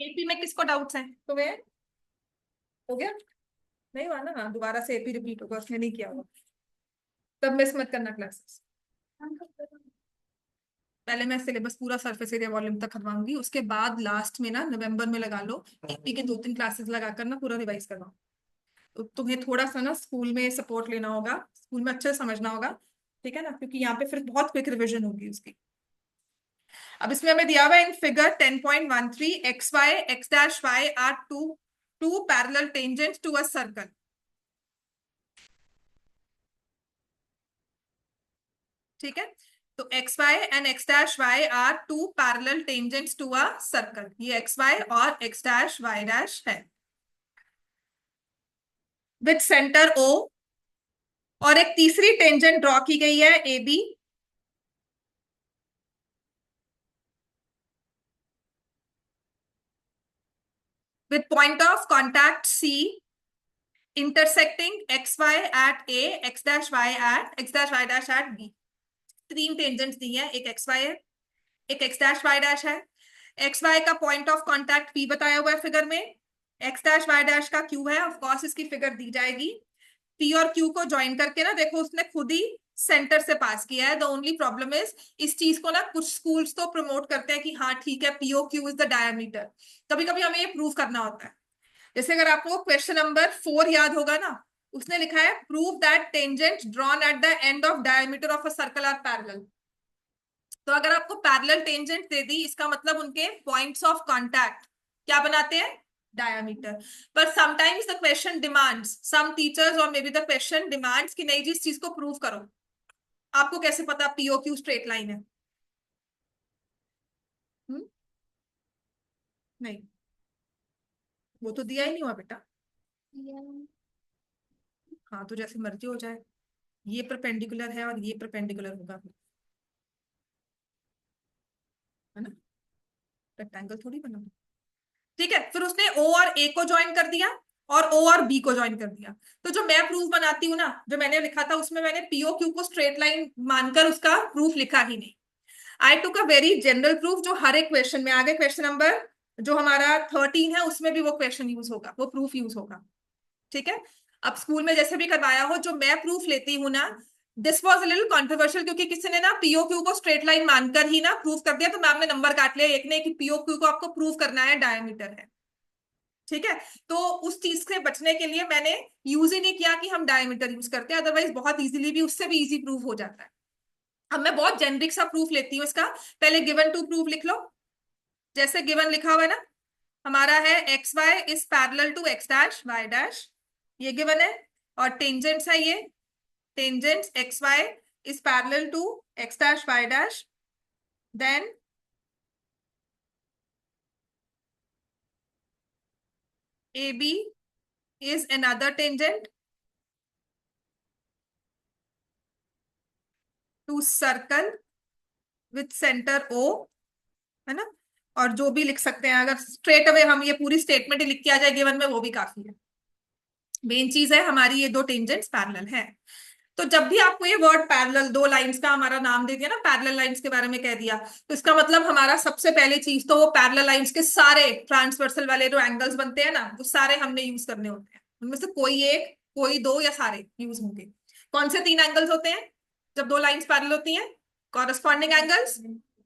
AP में किसको doubts हैं तुम्हें? हो गया? नहीं हुआ ना? हाँ, दोबारा से एपी रिपीट होगा, उसने नहीं किया होगा। तब मिस मत करना क्लासेस। पहले मैं सिलेबस पूरा सरफेस एरिया वॉल्यूम तक करवाऊंगी, उसके बाद लास्ट में ना नवंबर में लगा लो, एपी के 2-3 क्लासेस लगाकर ना पूरा रिवाइज करवाओ। तो तुम्हें थोड़ा सा ना स्कूल में सपोर्ट लेना होगा, स्कूल में अच्छे से समझना होगा। ठीक है ना? क्योंकि यहाँ पे फिर बहुत क्विक रिविजन होगी उसकी। अब इसमें हमें दिया हुआ है in figure 10.13 X Y X dash Y are two two parallel tangents to a circle. ठीक है? तो X Y and X dash Y are two parallel tangents to a circle. ये एक्स वाई और एक्स डैश वाई डैश है with centre O. और एक तीसरी tangent draw की गई है A B, with point of contact C intersecting xy at A, x dash y at x dash y dash at B। तीन tangents दी है, एक xy है, एक x dash y dash है। xy का पॉइंट ऑफ कांटेक्ट P बताया हुआ है फिगर में, x dash y dash का Q है, ऑफ कोर्स इसकी फिगर दी जाएगी। P और Q को ज्वाइन करके ना देखो उसने खुद ही सेंटर से पास किया है। द ओनली प्रॉब्लम इज इस चीज को ना कुछ स्कूल्स तो प्रमोट करते हैं कि हाँ ठीक है, PO Q is the diameter. कभी कभी हमें ये प्रूव करना होता है। जैसे अगर आपको क्वेश्चन नंबर 4 याद होगा ना, उसने लिखा है prove that tangent drawn at the end of diameter of a circle are parallel. तो अगर आपको पैरेलल टेंजेंट दे दी, इसका मतलब उनके पॉइंट्स ऑफ कांटेक्ट क्या बनाते हैं? डायमीटर। पर sometimes the question demands, some teachers or maybe the question demands कि नहीं जी इस चीज को प्रूव करो। आपको कैसे पता पीओ क्यू स्ट्रेट लाइन है? हुँ? नहीं, वो तो दिया ही नहीं हुआ बेटा। हाँ, तो जैसे मर्जी हो जाए, ये परपेंडिकुलर है और ये परपेंडिकुलर होगा, है ना? रेक्टेंगल थोड़ी बना। ठीक है, फिर उसने ओ और ए को ज्वाइन कर दिया और ओ और बी को ज्वाइन कर दिया। तो जो मैं प्रूफ बनाती हूँ ना, जो मैंने लिखा था उसमें मैंने पीओ क्यू को स्ट्रेट लाइन मानकर उसका प्रूफ लिखा ही नहीं। आई टुक अ वेरी जनरल प्रूफ जो हर एक क्वेश्चन में, आगे क्वेश्चन नंबर जो हमारा 13 है उसमें भी वो क्वेश्चन यूज होगा, वो प्रूफ यूज होगा। ठीक है? अब स्कूल में जैसे भी करवाया हो, जो मैं प्रूफ लेती हूँ ना, this was a little controversial क्योंकि किसी ने ना पीओ क्यू को स्ट्रेट लाइन मानकर ही ना प्रूफ कर दिया, तो मैम ने नंबर काट लिया एक ने कि पीओ क्यू को आपको प्रूफ करना है डायमीटर है। ठीक है? तो उस चीज से बचने के लिए मैंने यूज ही नहीं किया कि हम डायमीटर यूज करते हैं, अदरवाइज बहुत इजीली भी, उससे भी इजी प्रूफ हो जाता है। अब मैं बहुत जेनरिक सा प्रूफ लेती हूँ इसका। पहले गिवन टू प्रूफ लिख लो। जैसे गिवन लिखा हुआ है ना, हमारा है X Y is parallel to X dash Y dash, ये गिवन है। और टेंजेंट्स है ये, tangents X Y is parallel to X dash Y dash. Then A B is another tangent to circle with centre O, है ना? और जो भी लिख सकते हैं, अगर स्ट्रेट अवे हम ये पूरी स्टेटमेंट ही लिख के आ जाए गिवन में वो भी काफी है। मेन चीज है हमारी ये दो टेंजेंट्स पैरेलल है। तो जब भी आपको ये वर्ड पैरेलल, दो लाइंस का हमारा नाम दे दिया ना, पैरेलल लाइंस के बारे में कह दिया, तो इसका मतलब हमारा सबसे पहले चीज तो वो पैरेलल लाइंस के सारे ट्रांसवर्सल वाले जो एंगल्स बनते हैं ना, वो सारे हमने यूज करने होते हैं। उनमें से कोई एक, कोई दो या सारे यूज होंगे। कौन से 3 एंगल्स होते हैं जब दो लाइंस पैरेलल होती हैं? कॉरस्पॉन्डिंग एंगल्स,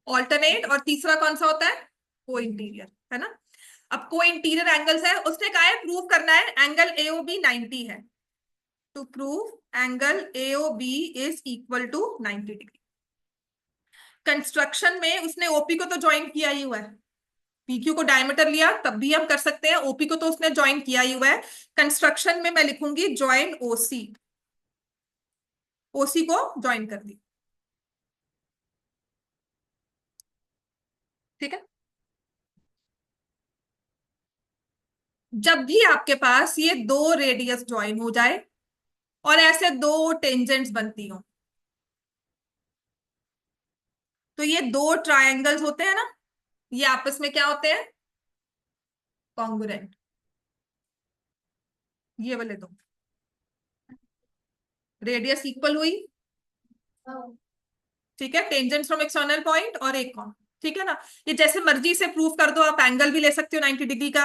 ऑल्टरनेट, और तीसरा कौन सा होता है? को इंटीरियर, है ना? अब को इंटीरियर एंगल्स है, उसने कहा है प्रूव करना है एंगल एओबी 90 है। To prove angle AOB is equal to 90 degree. Construction में उसने ओपी को तो ज्वाइन किया ही हुआ है, पीक्यू को डायमीटर लिया तब भी हम कर सकते हैं, ओपी को तो उसने ज्वाइन किया ही हुआ है। कंस्ट्रक्शन में मैं लिखूंगी ज्वाइन ओसी, ओसी को ज्वाइन कर दी। ठीक है? जब भी आपके पास ये दो रेडियस ज्वाइन हो जाए और ऐसे दो टेंजेंट्स बनती हो, तो ये दो ट्रायंगल्स होते हैं ना, ये आपस में क्या होते हैं? कॉन्ग्रुएंट। ये वाले दो रेडियस इक्वल हुई। ठीक है? टेंजेंट्स फ्रॉम एक्सटर्नल पॉइंट और एक कौन, ठीक है ना। ये जैसे मर्जी से प्रूव कर दो, आप एंगल भी ले सकते हो 90 डिग्री का,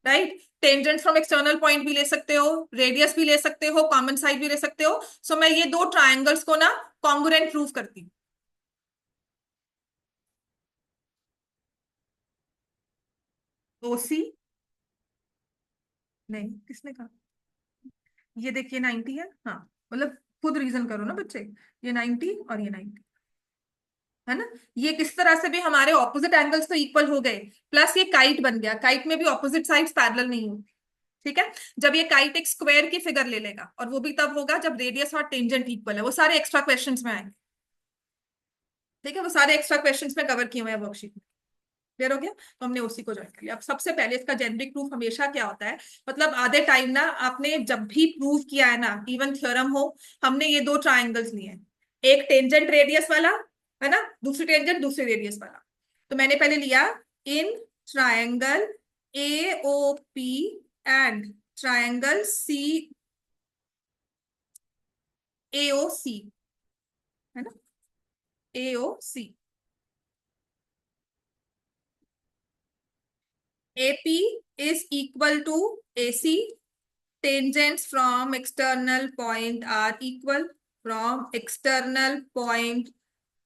right, tangent from external point भी ले सकते हो, रेडियस भी ले सकते हो, कॉमन साइड भी ले सकते हो। सो मैं ये दो ट्राइंगल्स को ना कॉन्ग्रुएंट प्रूव करती हूँ। ओसी, नहीं किसने कहा, ये देखिए 90 है, हाँ, मतलब खुद रीजन करो ना बच्चे, ये 90 और ये 90 है ना। ये किस तरह से भी हमारे ऑपोजिट एंगल्स तो इक्वल हो गए, प्लस ये काइट बन गया, काइट में भी ऑपोजिट साइड्स पैरेलल नहीं होती। ठीक है, जब ये काइट एक स्क्वायर की फिगर ले लेगा, और वो भी तब होगा जब रेडियस और टेंजेंट इक्वल है, वो सारे एक्स्ट्रा क्वेश्चंस में आएंगे। ठीक है, वो सारे एक्स्ट्रा क्वेश्चंस में कवर किए हुए हैं वर्कशीट में। क्लियर हो गया, तो हमने उसी को ज्वाइन कर लिया। अब सबसे पहले इसका जेनेरिक प्रूफ हमेशा क्या होता है, मतलब आधे टाइम ना आपने जब भी प्रूव किया है ना, इवन थ्योरम हो, हमने ये दो ट्राइंगल्स लिए हैं, एक टेंजेंट रेडियस वाला है ना, दूसरी टेंजेंट दूसरी रेडियस वाला। तो मैंने पहले लिया in triangle AOP and triangle AOC, है ना, AOC। AP is equal to AC, tangents from external point are equal, from external point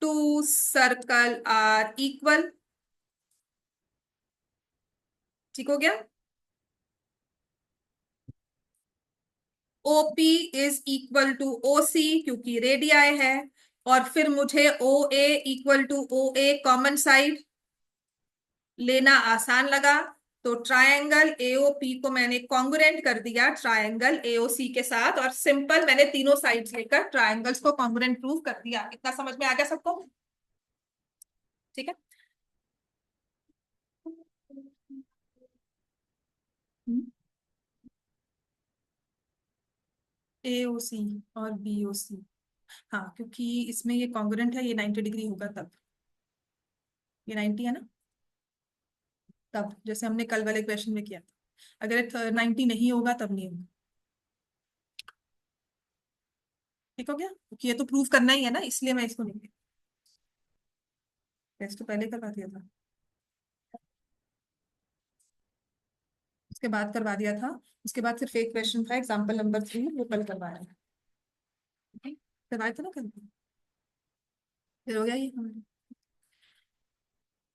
to circle are equal। ठीक हो गया। OP is equal to OC क्योंकि रेडियाई है, और फिर मुझे OA equal to OA common side लेना आसान लगा, तो ट्रायंगल AOP को मैंने कॉन्ग्रुएंट कर दिया ट्रायंगल AOC के साथ, और सिंपल मैंने तीनों साइड्स लेकर ट्रायंगल्स को कॉन्ग्रुएंट प्रूव कर दिया। इतना समझ में आ गया सबको? ठीक है। AOC और BOC, हाँ, क्योंकि इसमें ये कॉन्ग्रुएंट है, ये 90 डिग्री होगा तब, ये 90 है ना, तब जैसे हमने कल वाले क्वेश्चन में किया था, अगर 90 नहीं होगा तब नहीं होगा। ठीक हो गया, क्योंकि ये तो प्रूव करना ही है ना, इसलिए मैं इसको नहीं, टेस्ट तो पहले करवा दिया था, उसके बाद करवा दिया था, उसके बाद सिर्फ एक क्वेश्चन था एग्जाम्पल नंबर 3, वो कल करवाया था। करवाया था ना कल, फिर हो गया ये हमारा।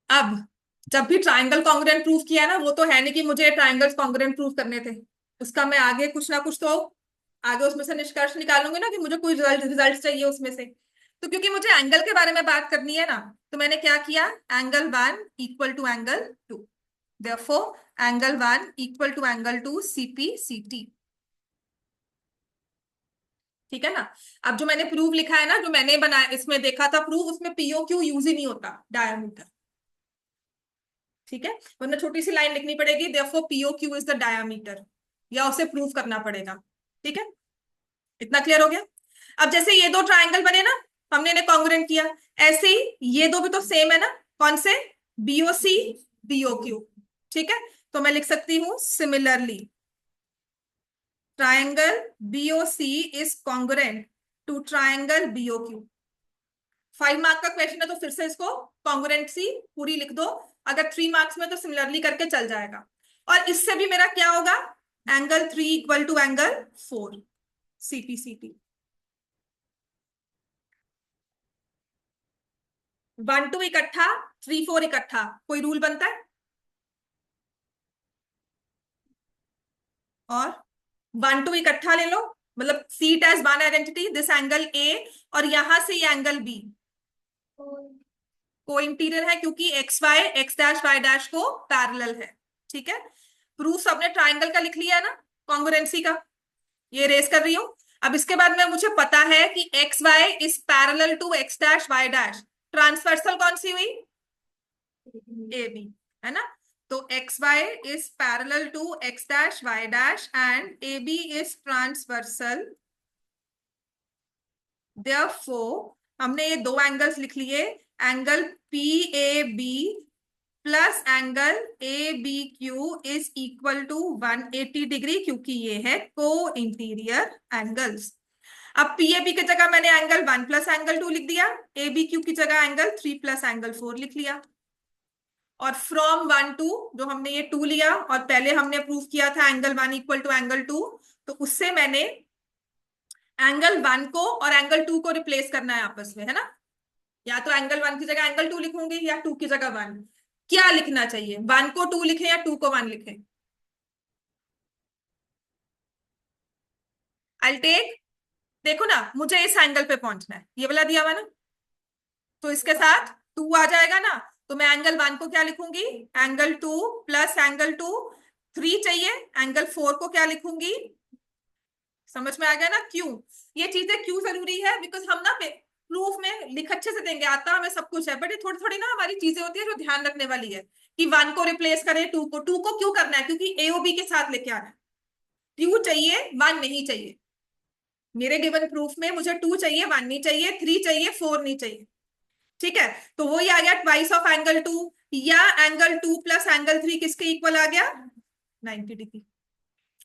अब जब भी ट्राइंगल कॉन्ग्रुएंट प्रूफ किया ना, वो तो है नहीं कि मुझे ट्राइंगल्स कॉन्ग्रुएंट प्रूफ करने थे, उसका मैं आगे कुछ ना कुछ तो आगे उसमें से निष्कर्ष निकालूंगी ना, कि मुझे कोई रिजल्ट चाहिए उसमें से। तो क्योंकि मुझे एंगल के बारे में बात करनी है ना, तो मैंने क्या किया, angle 1 equal to angle 2, therefore angle 1 equal to angle 2 CP/CT। ठीक है ना। अब जो मैंने प्रूफ लिखा है ना, जो मैंने बनाया, इसमें देखा था प्रूफ, उसमें POQ यूज ही नहीं होता, डायमीटर। ठीक है, वरना छोटी सी लाइन लिखनी पड़ेगी, therefore POQ is the diameter, या उसे प्रूव करना पड़ेगा। ठीक है, इतना क्लियर हो गया। अब जैसे ये दो ट्राइंगल बने ना, हमने इन्हें कॉन्ग्रुएंट किया, ऐसे ही ये दो भी तो सेम है ना, कौन से, BOC BOQ। ठीक है, तो मैं लिख सकती हूं similarly triangle BOC is congruent to triangle BOQ। 5 mark का क्वेश्चन है, तो फिर से इसको कॉन्ग्रुएंट सी पूरी लिख दो, अगर 3 मार्क्स में तो सिमिलरली करके चल जाएगा। और इससे भी मेरा क्या होगा, angle 3 equal to angle 4 CP/CT। 1 2 इकट्ठा, 3 4 इकट्ठा, कोई रूल बनता है? और 1 2 इकट्ठा ले लो, मतलब see it as one identity, this angle A, और यहां से ये एंगल B को इंटीरियर है, क्योंकि x डैश y डैश को पैरेलल है। ठीक है, प्रूफ सबने ट्राइंगल का लिख लिया है ना, कॉन्ग्रुएंसी का, ये रेस कर रही हूं। अब इसके बाद में मुझे पता है कि XY is parallel to x dash y dash, transversal कौन सी हुई, AB, है ना। तो XY is parallel to x dash y dash and AB is transversal, therefore हमने ये दो एंगल्स लिख लिए, angle PAB plus angle ABQ is equal to 180 degree, क्योंकि ये है को इंटीरियर एंगल्स। अब PAB की जगह मैंने एंगल 1 प्लस एंगल 2 लिख दिया, ABQ की जगह एंगल 3 प्लस एंगल 4 लिख लिया। और फ्रॉम 1 to, जो हमने ये 2 लिया और पहले हमने प्रूव किया था एंगल 1 इक्वल टू एंगल 2, तो उससे मैंने एंगल 1 को और एंगल 2 को रिप्लेस करना है आपस में, है ना। या तो एंगल 1 की जगह एंगल 2 लिखूंगी या 2 की जगह 1। क्या लिखना चाहिए, 1 को 2 लिखे या 2 को 1 लिखे? आई टेक, देखो ना, मुझे इस एंगल पे पहुंचना है, ये वाला दिया हुआ ना, तो इसके साथ 2 आ जाएगा ना। तो मैं एंगल 1 को क्या लिखूंगी, एंगल 2 प्लस एंगल 2। 3 चाहिए, एंगल 4 को क्या लिखूंगी? समझ में आ गया ना क्यों? ये चीजें क्यों जरूरी है, बिकॉज हम ना प्रूफ में लिख अच्छे से देंगे, आता हमें सब कुछ है, बट ये थोड़ी थोड़ी ना हमारी चीजें होती है जो ध्यान रखने वाली है, कि 1 को रिप्लेस करें 2 को क्यों करना है, क्योंकि एओबी के साथ लेके आना है। 2 चाहिए, 1 नहीं चाहिए। मेरे गिवन प्रूफ में मुझे 2 चाहिए, 1 नहीं चाहिए, 3 चाहिए, 4 नहीं चाहिए। ठीक है, तो वही आ गया ट्वाइस ऑफ एंगल 2, या एंगल 2 प्लस एंगल 3 किसके इक्वल आ गया? 90 डिग्री।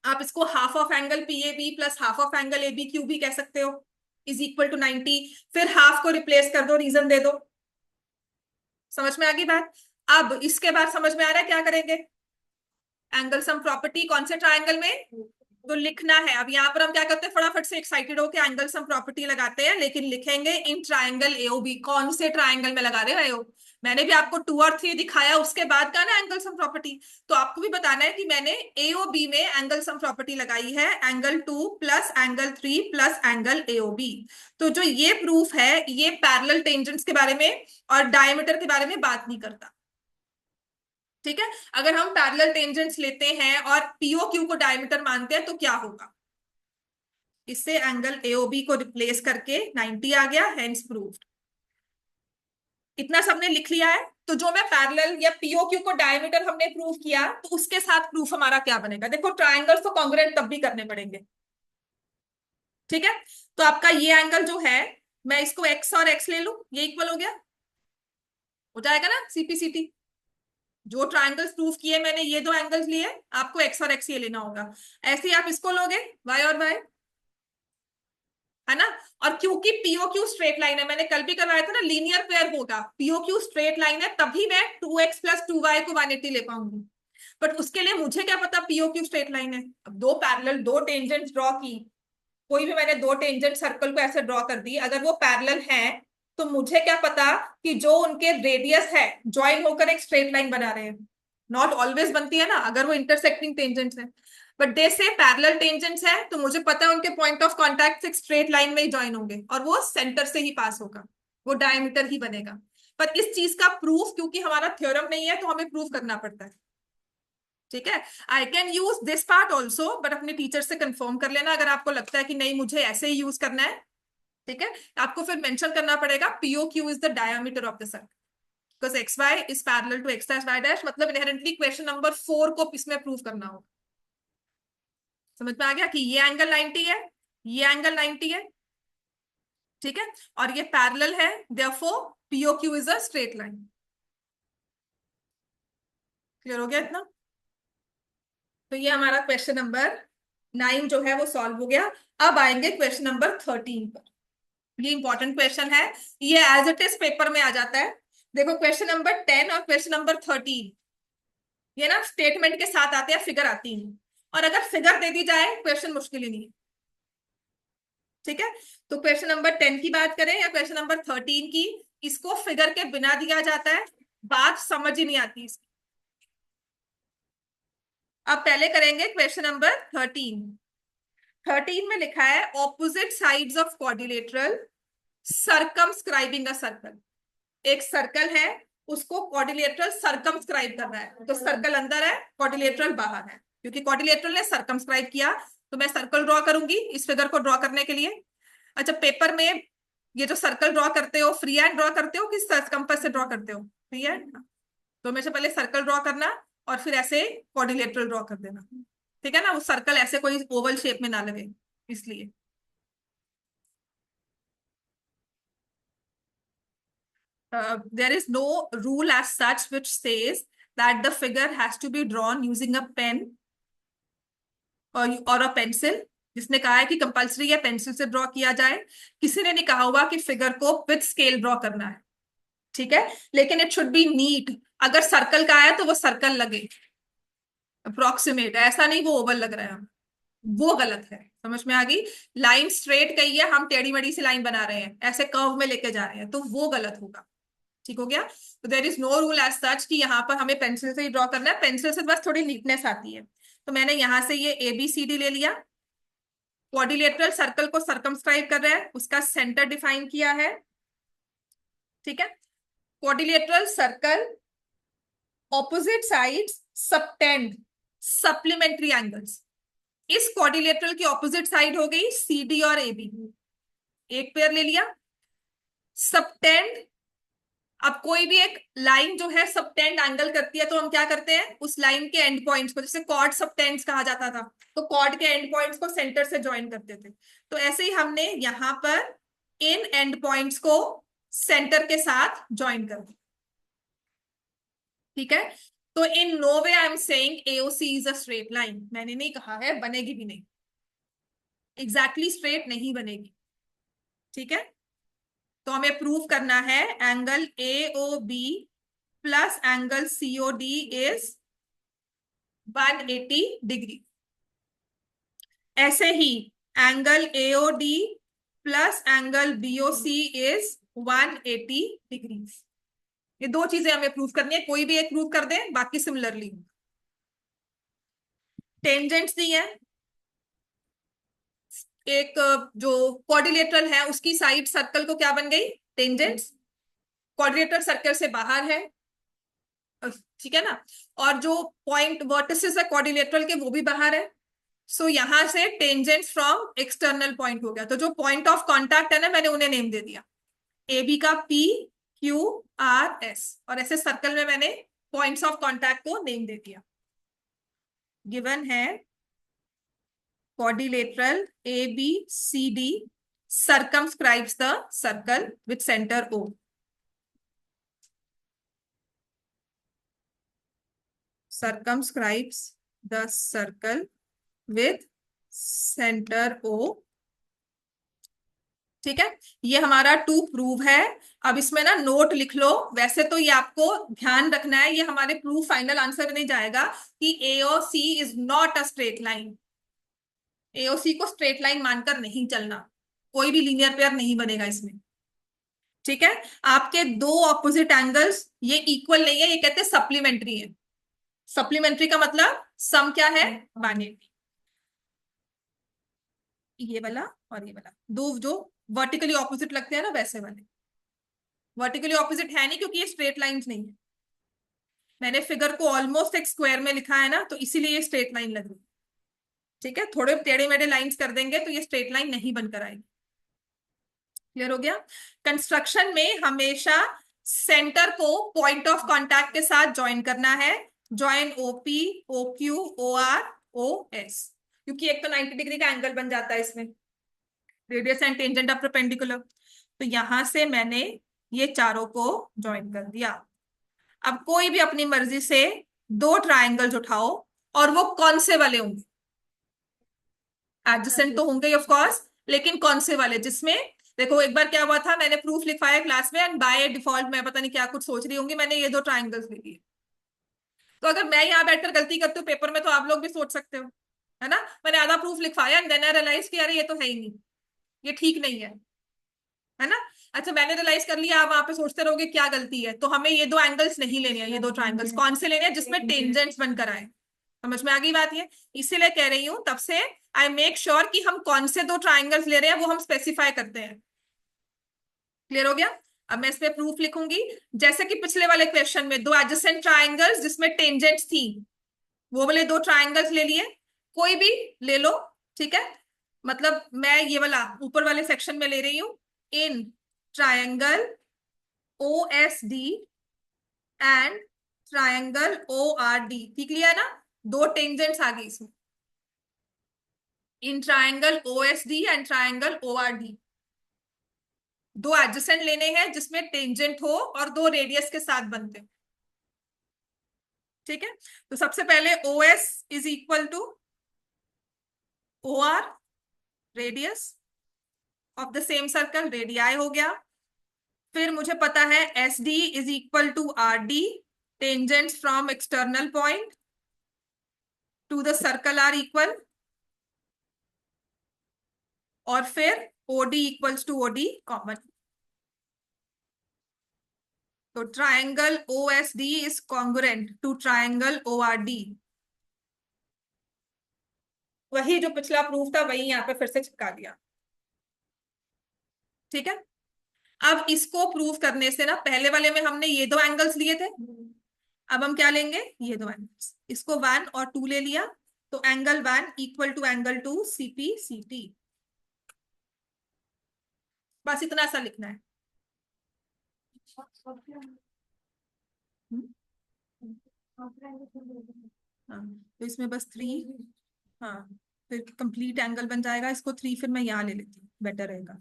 आप इसको half of angle P A B plus half of angle A B Q भी कह सकते हो, इज इक्वल टू 90। फिर हाफ को रिप्लेस कर दो, रीजन दे दो। समझ में आ गई बात? अब इसके बाद समझ में आ रहा है क्या करेंगे? एंगल सम प्रॉपर्टी कौन से ट्रायंगल में, तो लिखना है। अब यहाँ पर हम क्या करते हैं, फटाफट से एक्साइटेड होकर एंगल सम प्रॉपर्टी लगाते हैं, लेकिन लिखेंगे इन ट्रायंगल एओबी। कौन से ट्रायंगल में लगा रहे हो एओ? मैंने भी आपको 2 और 3 दिखाया, उसके बाद का ना एंगल सम प्रॉपर्टी। तो आपको भी बताना है कि मैंने एओबी में एंगल सम प्रॉपर्टी लगाई है, angle 2 plus angle 3 plus angle AOB. तो जो ये प्रूफ है, ये पैरेलल टेंजेंट्स के बारे में और डायमीटर के बारे में बात नहीं करता। ठीक है, अगर हम पैरेलल टेंजेंट्स लेते हैं और पीओ क्यू को डायमीटर मानते हैं तो क्या होगा? इससे एंगल एओबी को रिप्लेस करके 90 आ गया, हेंस प्रूव्ड। इतना सबने लिख लिया है। तो जो मैं पैरेलल या पीओ क्यू को डायमीटर हमने प्रूव किया, तो उसके साथ प्रूफ हमारा क्या बनेगा? देखो, ट्रायंगल्स तो कॉन्ग्रुएंट तब भी करने पड़ेंगे। ठीक है, तो आपका ये एंगल जो है, मैं इसको एक्स और एक्स ले लू, ये इक्वल हो गया, हो जाएगा ना सीपीसीटी। जो ट्रायंगल्स प्रूव किए मैंने, ये दो एंगल्स लिए, आपको एक्स और एक्स ये लेना होगा। ऐसे ही आप इसको लोगे, वाई और वाई, है ना। और क्योंकि पीओ क्यू स्ट्रेट लाइन है, मैंने कल भी करवाया था ना, लीनियर पेयर होगा, पीओ क्यू स्ट्रेट लाइन है, तभी मैं 2x प्लस 2y को 180 ले पाऊंगी। बट उसके लिए मुझे क्या पता पीओ क्यू स्ट्रेट लाइन है? अब दो पैरेलल, दो टेंजेंट्स ड्रॉ की, कोई भी मैंने दो टेंजेंट सर्कल को ऐसे ड्रॉ कर दी, अगर वो पैरेलल है, तो मुझे क्या पता कि जो उनके रेडियस है ज्वाइन होकर एक स्ट्रेट लाइन बना रहे हैं? नॉट ऑलवेज बनती है ना, अगर वो इंटरसेक्टिंग टेंजेंट्स है। बट दे से पैरेलल टेंजेंट्स है, तो मुझे पता है उनके पॉइंट ऑफ कांटेक्ट एक स्ट्रेट लाइन में ही ज्वाइन होंगे और वो सेंटर से ही पास होगा, वो डायमीटर ही बनेगा। पर इस चीज का प्रूफ, क्योंकि हमारा थ्योरम नहीं है, तो हमें प्रूफ करना पड़ता है। ठीक है, I can use this part also, but अपने टीचर से कंफर्म कर लेना अगर आपको लगता है कि नहीं मुझे ऐसे ही यूज करना है। ठीक है, आपको फिर मेंशन करना पड़ेगा PO Q is the diameter of the circle, because X Y is parallel to X dash Y dash, मतलब इनहेरेंटली क्वेश्चन नंबर 4 को इसमें प्रूव करना होगा। समझ में आ गया कि ये एंगल 90 है, ये एंगल 90 है। ठीक है, और ये पैरेलल है, therefore PO Q is a straight line. Clear हो गया इतना? तो ये हमारा क्वेश्चन नंबर 9 जो है वो सॉल्व हो गया। अब आएंगे क्वेश्चन नंबर 13 पर। ये इंपॉर्टेंट क्वेश्चन है, ये एज इट इज पेपर में आ जाता है। देखो, क्वेश्चन नंबर 10 और क्वेश्चन नंबर 13, ये ना स्टेटमेंट के साथ आते हैं, फिगर आती है, और अगर फिगर दे दी जाए क्वेश्चन मुश्किल ही नहीं है। ठीक है, तो क्वेश्चन नंबर 10 की बात करें या क्वेश्चन नंबर 13 की, इसको फिगर के बिना दिया जाता है, बात समझ ही नहीं आती इसकी। अब पहले करेंगे क्वेश्चन नंबर 13। 13 में लिखा है opposite sides of quadrilateral circumscribing a circle. एक सर्कल है, उसको क्वाड्रिलेटरल सर्कमस्क्राइब कर रहा है, तो सर्कल अंदर है, क्वाड्रिलेटरल बाहर है, क्योंकि क्वाड्रिलेटरल ने सर्कमस्क्राइब किया, तो मैं सर्कल ड्रॉ करूंगी इस फिगर को ड्रॉ करने के लिए। अच्छा, पेपर में ये जो सर्कल ड्रॉ करते हो, फ्री हैंड ड्रॉ करते हो कि कंपास से ड्रॉ करते हो? Free hand. तो हमेशा पहले सर्कल ड्रॉ करना और फिर ऐसे क्वाड्रिलेटरल ड्रॉ कर देना। ठीक है ना, वो सर्कल ऐसे कोई ओवल शेप में ना लगे, इसलिए। There is no rule as such which says that the figure has to be drawn using a pen और अ पेंसिल। जिसने कहा है कि कंपलसरी है पेंसिल से ड्रॉ किया जाए, किसी ने नहीं कहा हुआ कि फिगर को विथ स्केल ड्रॉ करना है। ठीक है, लेकिन इट शुड बी नीट। अगर सर्कल का है तो वो सर्कल लगे, अप्रोक्सीमेट, ऐसा नहीं वो ओवल लग रहा है, वो गलत है। समझ में आ गई? लाइन स्ट्रेट कही है, हम टेढ़ी मेढ़ी से लाइन बना रहे हैं, ऐसे कर्व में लेके जा रहे हैं, तो वो गलत होगा। ठीक हो गया? तो there is no rule as such कि यहाँ पर हमें पेंसिल से ही ड्रॉ करना है, पेंसिल से बस थोड़ी नीटनेस आती है। तो मैंने यहां से ये ABCD ले लिया, क्वाड्रिलेटरल सर्कल को सर्कमस्क्राइब कर रहा है, उसका सेंटर डिफाइन किया है। ठीक है, quadrilateral circle, opposite sides subtend supplementary angles. इस क्वाड्रिलेटरल की ऑपोजिट साइड हो गई CD और AB, एक पेयर ले लिया। सबटेंड, अब कोई भी एक लाइन जो है सबटेंड एंगल करती है, तो हम क्या करते हैं, उस लाइन के एंड पॉइंट्स को, जैसे कॉर्ड सबटेंड्स कहा जाता था, तो कॉर्ड के एंड पॉइंट्स को सेंटर से ज्वाइन करते थे। तो ऐसे ही हमने यहां पर इन एंड पॉइंट्स को सेंटर के साथ ज्वाइन कर दिया। ठीक है, तो in no way I am saying AOC is a straight line, मैंने नहीं कहा है, बनेगी भी नहीं, एग्जैक्टली स्ट्रेट नहीं बनेगी। ठीक है, तो हमें प्रूव करना है angle AOB plus angle COD is 180 degree. ऐसे ही angle AOD plus angle BOC is 180 degree. ये दो चीजें हमें प्रूव करनी है, कोई भी एक प्रूव कर दे, बाकी सिमिलरली। टेंजेंट्स दी है, एक जो क्वाड्रिलेटरल है उसकी साइड सर्कल को क्या बन गई, टेंजेंट्स। क्वाड्रिलेटरल सर्कल से बाहर है, ठीक है ना, और जो पॉइंट वर्टिसेस है क्वाड्रिलेटरल के वो भी बाहर है। सो यहां से टेंजेंट्स फ्रॉम एक्सटर्नल पॉइंट हो गया, तो जो पॉइंट ऑफ कांटेक्ट है ना, मैंने उन्हें नेम दे दिया, AB का PQRS, और ऐसे सर्कल में मैंने पॉइंट्स ऑफ कांटेक्ट को नेम दे दिया। गिवन है quadrilateral ABCD circumscribes the circle with center O. Circumscribes the circle with center O. ठीक है, ये हमारा टू प्रूव है। अब इसमें ना नोट लिख लो, वैसे तो ये आपको ध्यान रखना है, ये हमारे प्रूफ फाइनल आंसर में नहीं जाएगा कि AOC is not a straight line. AOC को स्ट्रेट लाइन मानकर नहीं चलना, कोई भी लीनियर पेयर नहीं बनेगा इसमें। ठीक है, आपके दो ऑपोजिट एंगल्स ये इक्वल नहीं है, ये कहते हैं सप्लीमेंट्री है। सप्लीमेंट्री का मतलब सम क्या है, 180। ये वाला और ये वाला, दो जो वर्टिकली ऑपोजिट लगते हैं ना, वैसे वाले। वर्टिकली ऑपोजिट है नहीं क्योंकि ये स्ट्रेट लाइंस नहीं है, मैंने फिगर को ऑलमोस्ट एक स्क्वायर में लिखा है ना, तो इसीलिए ये स्ट्रेट लाइन लग रही है। ठीक है, थोड़े टेढ़े मेढ़े लाइंस कर देंगे तो ये स्ट्रेट लाइन नहीं बनकर आएगी। क्लियर हो गया? कंस्ट्रक्शन में हमेशा सेंटर को पॉइंट ऑफ कांटेक्ट के साथ ज्वाइन करना है, join OP OQ OR OS, क्योंकि एक तो 90 डिग्री का एंगल बन जाता है इसमें, radius and tangent of perpendicular. तो यहां से मैंने ये चारों को ज्वाइन कर दिया। अब कोई भी अपनी मर्जी से दो ट्राइंगल्स उठाओ, और वो कौन से वाले होंगे, एडजेसेंट तो होंगे ऑफ कोर्स, लेकिन कौन से वाले, जिसमें देखो एक बार क्या हुआ था, मैंने प्रूफ लिखवाया क्लास में, एंड बाय डिफॉल्ट मैं पता नहीं क्या कुछ सोच रही होंगी, मैंने ये दो ट्राइंगल्स ले लिए। तो अगर मैं यहाँ बैठकर गलती करती हूँ पेपर में, तो आप लोग भी सोच सकते हो, है ना। मैंने आधा प्रूफ लिखवाया एंड देन आई रियलाइज कि अरे ये तो है ही नहीं, ये ठीक नहीं है ना। अच्छा, मैंने रियलाइज कर लिया, आप वहां पे सोचते रहोगे क्या गलती है, तो हमें ये दो एंगल्स नहीं लेने हैं, ये दो ट्राइंगल्स कौन से लेने हैं, जिसमें टेंजेंट्स बनकर आए। समझ में आ गई बात? ये इसीलिए कह रही हूं, तब से आई मेक श्योर कि हम कौन से दो ट्राइंगल्स ले रहे हैं वो हम स्पेसिफाई करते हैं। क्लियर हो गया? अब मैं इस पे प्रूफ लिखूंगी, जैसे कि पिछले वाले क्वेश्चन में दो एडजेसेंट ट्राइंगल्स जिसमें टेंजेंट्स थी, वो वाले दो ट्राइंगल्स ले लिए, कोई भी ले लो। ठीक है, मतलब मैं ये वाला ऊपर वाले सेक्शन में ले रही हूं, in triangle OSD and triangle ORD। ठीक लिया है ना, दो टेंजेंट्स आ गई इसमें, in triangle OSD and triangle ORD। दो एडजेसेंट लेने हैं जिसमें टेंजेंट हो और दो रेडियस के साथ बनते हो। ठीक है, तो सबसे पहले OS is equal to OR, radius of the same circle, radii हो गया। फिर मुझे पता है S D is equal to R D, tangents from external point to the circle are equal, और फिर OD equals to OD common. तो triangle O S D is congruent to triangle O R D. वही जो पिछला proof था वही यहाँ पे फिर से चिपका दिया। ठीक है, अब इसको प्रूव करने से ना, पहले वाले में हमने ये दो एंगल्स लिए थे, अब हम क्या लेंगे, ये दो एंगल्स, इसको 1 और 2 ले लिया, तो angle 1 equal to angle 2 CP CT. बस इतना सा लिखना है। हाँ, तो इसमें बस 3, हाँ, फिर कंप्लीट एंगल बन जाएगा। इसको 3 फिर मैं यहाँ ले लेती हूँ, बेटर रहेगा।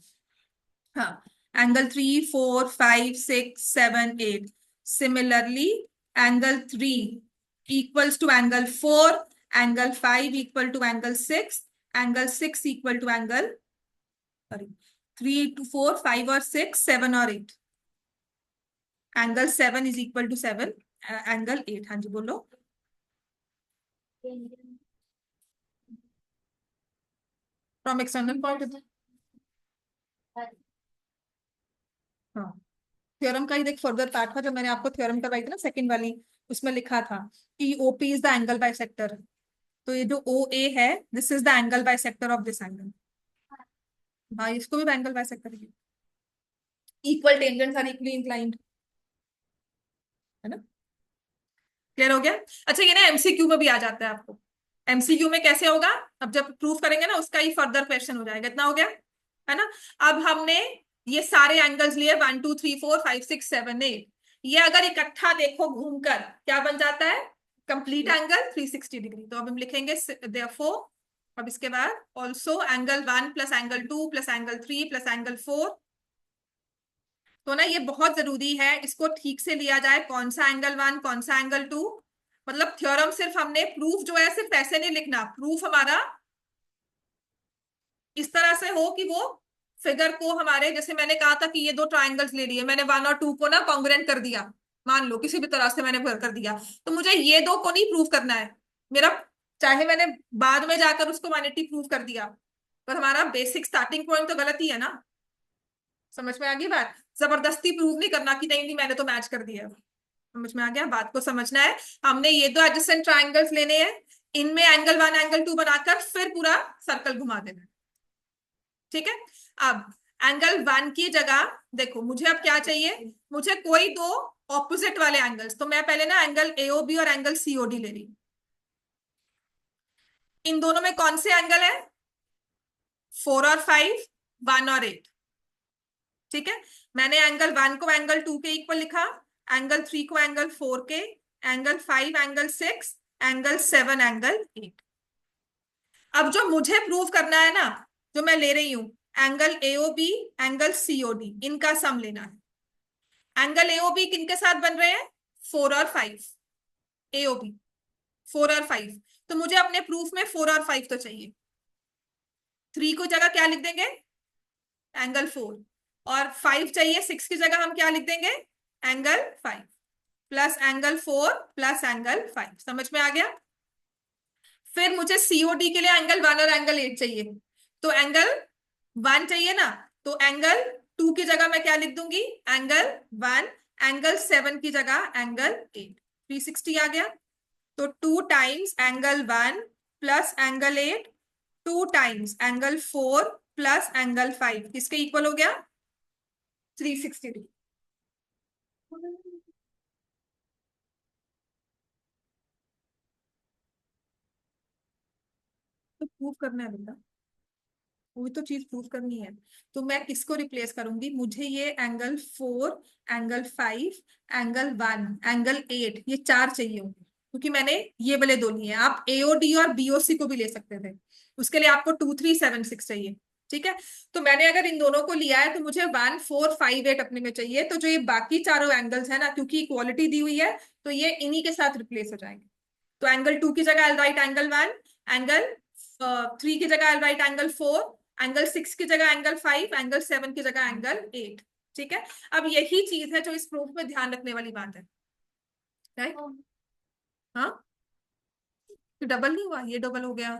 हाँ, angle 3, 4, 5, 6, 7, 8। Similarly angle 3 equals to angle 4, angle 5 equal to angle 6, angle 6 equal to angle, sorry, 3 to 4, 5 और 6, 7 और 8, angle 7 is equal to 7, angle 8। हाँ जी बोलो। फ्रॉम एक्सटर्नल पॉइंट, हाँ, थ्योरम का ही देख फर्दर पार्ट था जो मैंने आपको थ्योरम करवाई थी ना, सेकंड वाली, उसमें लिखा था कि OP is the angle bisector. तो ये जो ओ ए है, this is the angle bisector of this angle. हाँ, इसको भी एंगल बाइसेक्टर है। Equal tangents are equally inclined, है ना। क्लियर हो गया। अच्छा, ये ना एमसीक्यू में भी आ जाता है आपको। एमसीक्यू में कैसे होगा, अब जब प्रूफ करेंगे ना उसका ही फर्दर क्वेश्चन हो जाएगा। इतना हो गया, है ना। अब हमने ये सारे एंगल्स लिए, 1 2 3 4 5 6 7 8। ये अगर इकट्ठा देखो घूमकर क्या बन जाता है, कंप्लीट एंगल 360 डिग्री। तो अब हम लिखेंगे देयरफॉर, अब इसके बाद also angle 1 plus angle 2 plus angle 3 plus angle 4। तो ना ये बहुत जरूरी है, इसको ठीक से लिया जाए, कौन सा एंगल 1 कौन सा एंगल 2। मतलब थ्योरम सिर्फ हमने, प्रूफ जो है सिर्फ ऐसे नहीं लिखना, प्रूफ हमारा इस तरह से हो कि वो फिगर को हमारे, जैसे मैंने कहा था कि ये दो ट्राइंगल्स ले लिए मैंने, 1 और 2 को ना कॉन्ग्रुएंट कर दिया, मान लो किसी भी तरह से मैंने कर दिया, तो मुझे ये दो को नहीं प्रूव करना है मेरा, चाहे मैंने बाद में जाकर उसको 180 प्रूव कर दिया, पर हमारा बेसिक स्टार्टिंग पॉइंट तो गलत ही है ना। समझ में आ गई बात, जबरदस्ती प्रूव नहीं करना कि नहीं नहीं मैंने तो मैच कर दिया। समझ में आ गया, बात को समझना है। हमने ये दो एडजेसेंट ट्राइंगल्स लेने हैं, इनमें एंगल 1 एंगल 2 बनाकर फिर पूरा सर्कल घुमा देना। ठीक है, अब एंगल 1 की जगह देखो, मुझे अब क्या चाहिए, मुझे कोई दो ऑपोजिट वाले एंगल्स, तो मैं पहले ना एंगल एओबी और एंगल सीओडी ले रही। इन दोनों में कौन से एंगल है, 4 और 5, 1 और 8। ठीक है, मैंने एंगल 1 को एंगल 2 के इक्वल लिखा, एंगल 3 को एंगल 4 के, एंगल 5 एंगल 6, एंगल 7 एंगल 8। अब जो मुझे प्रूव करना है ना, जो मैं ले रही हूं, एंगल एओबी एंगल सीओडी, इनका सम लेना है। एंगल एओबी किनके साथ बन रहे हैं, 4 और 5, एओबी 4 और 5। तो मुझे अपने प्रूफ में 4 और 5 तो चाहिए, 3 को जगह क्या लिख देंगे, एंगल 4, और 5 चाहिए, 6 की जगह हम क्या लिख देंगे, angle 5, plus angle 4 plus angle 5। समझ में आ गया। फिर मुझे सीओडी के लिए एंगल 1 और एंगल 8 चाहिए, तो एंगल 1 चाहिए ना, तो एंगल 2 की जगह मैं क्या लिख दूंगी, एंगल 1, एंगल 7 की जगह एंगल 8, 360 आ गया। तो 2 times angle 1 plus angle 8, 2 times angle 4 plus angle 5, किसके इक्वल हो गया, 360 डिग्री। तो प्रूव करना है बेटा, वही तो चीज प्रूव करनी है। तो मैं किसको रिप्लेस करूंगी, मुझे ये एंगल 4, एंगल 5, एंगल 1, एंगल 8, ये 4 चाहिए होंगे, क्योंकि मैंने ये वाले दो लिए हैं। आप एओडी और बीओसी को भी ले सकते थे, उसके लिए आपको 2376 चाहिए। ठीक है, तो मैंने अगर इन दोनों को लिया है तो मुझे 1 4 5 8 अपने में चाहिए। तो जो ये बाकी चारों एंगल्स है ना, क्योंकि इक्वालिटी दी हुई है, तो ये इन्हीं के साथ रिप्लेस हो जाएंगे। तो एंगल 2 की जगह राइट एंगल 1, एंगल 3 की जगह राइट एंगल 4, एंगल 6 की जगह एंगल 5, एंगल 7 की जगह एंगल 8। ठीक है, अब यही चीज है जो इस प्रूफ में ध्यान रखने वाली बात है, राइट। हाँ, डबल नहीं हुआ, ये डबल हो गया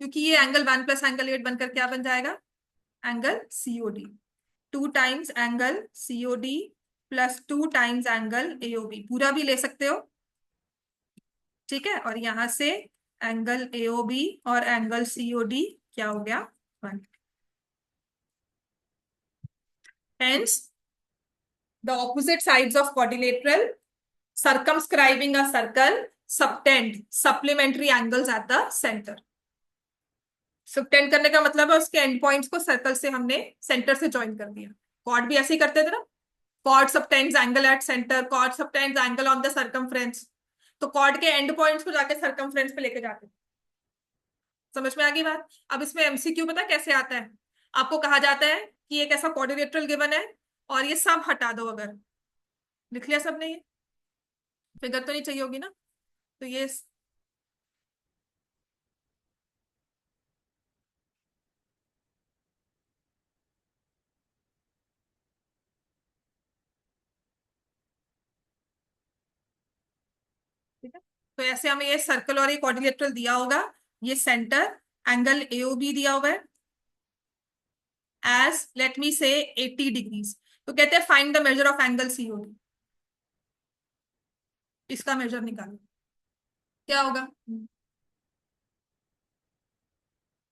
क्योंकि ये एंगल 1 प्लस एंगल 8 बनकर क्या बन जाएगा, angle COD. 2 times angle COD plus 2 times angle AOB, पूरा भी ले सकते हो, ठीक है। और यहां से एंगल एओबी और एंगल सीओडी क्या हो गया, 1। Hence the opposite sides of quadrilateral circumscribing a circle subtend supplementary angles at the center। Subtend करने का मतलब है उसके एंड पॉइंट्स को सर्कल से हमने सेंटर से ज्वाइन कर दिया। कॉर्ड भी ऐसे ही करते थे ना, chord subtends angle at centre, chord subtends angle on the circumference, तो कॉर्ड के एंड पॉइंट्स को जाके सर्कमफ्रेंस पे लेके जाते। समझ में आ गई बात। अब इसमें एमसीक्यू पता कैसे आता है, आपको कहा जाता है कि एक ऐसा क्वाड्रिलेटरल गिवन है और ये सब हटा दो, अगर लिख लिया सबने, ये फिगर तो नहीं चाहिए होगी ना, तो ये ठीक है। तो ऐसे हमें ये सर्कल और ये क्वाड्रिलेटरल दिया होगा, ये सेंटर एंगल एओबी दिया हुआ है एज लेट मी से 80 डिग्रीज। तो कहते हैं find the measure of angle COD, इसका मेजर निकालो, क्या होगा।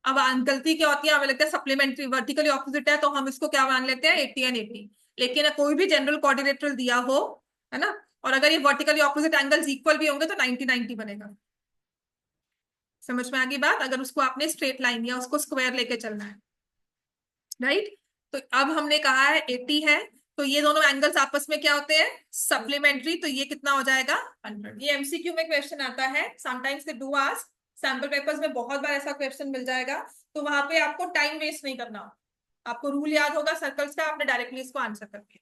अब गलती क्या होती है, हमें लगता है सप्लीमेंट्री वर्टिकली ऑपोजिट है तो हम इसको क्या मान लेते हैं 80 एंड 80, लेकिन कोई भी जनरल क्वाड्रिलेटरल दिया हो, है ना, और अगर ये वर्टिकली ऑपोजिट एंगल्स इक्वल भी होंगे तो 90 90 बनेगा। समझ में आ गई बात, अगर उसको आपने स्ट्रेट लाइन या उसको स्क्वायर लेके चलना है, राइट। तो अब हमने कहा है 80 है, तो ये दोनों एंगल्स आपस में क्या होते हैं, सप्लीमेंट्री, तो ये कितना हो जाएगा 100। ये एमसीक्यू में क्वेश्चन आता है, sometimes they do ask, sample papers में बहुत बार ऐसा क्वेश्चन मिल जाएगा, तो वहां पे आपको टाइम वेस्ट नहीं करना, आपको रूल याद होगा सर्कल्स का, आपने डायरेक्टली इसको आंसर कर दिया।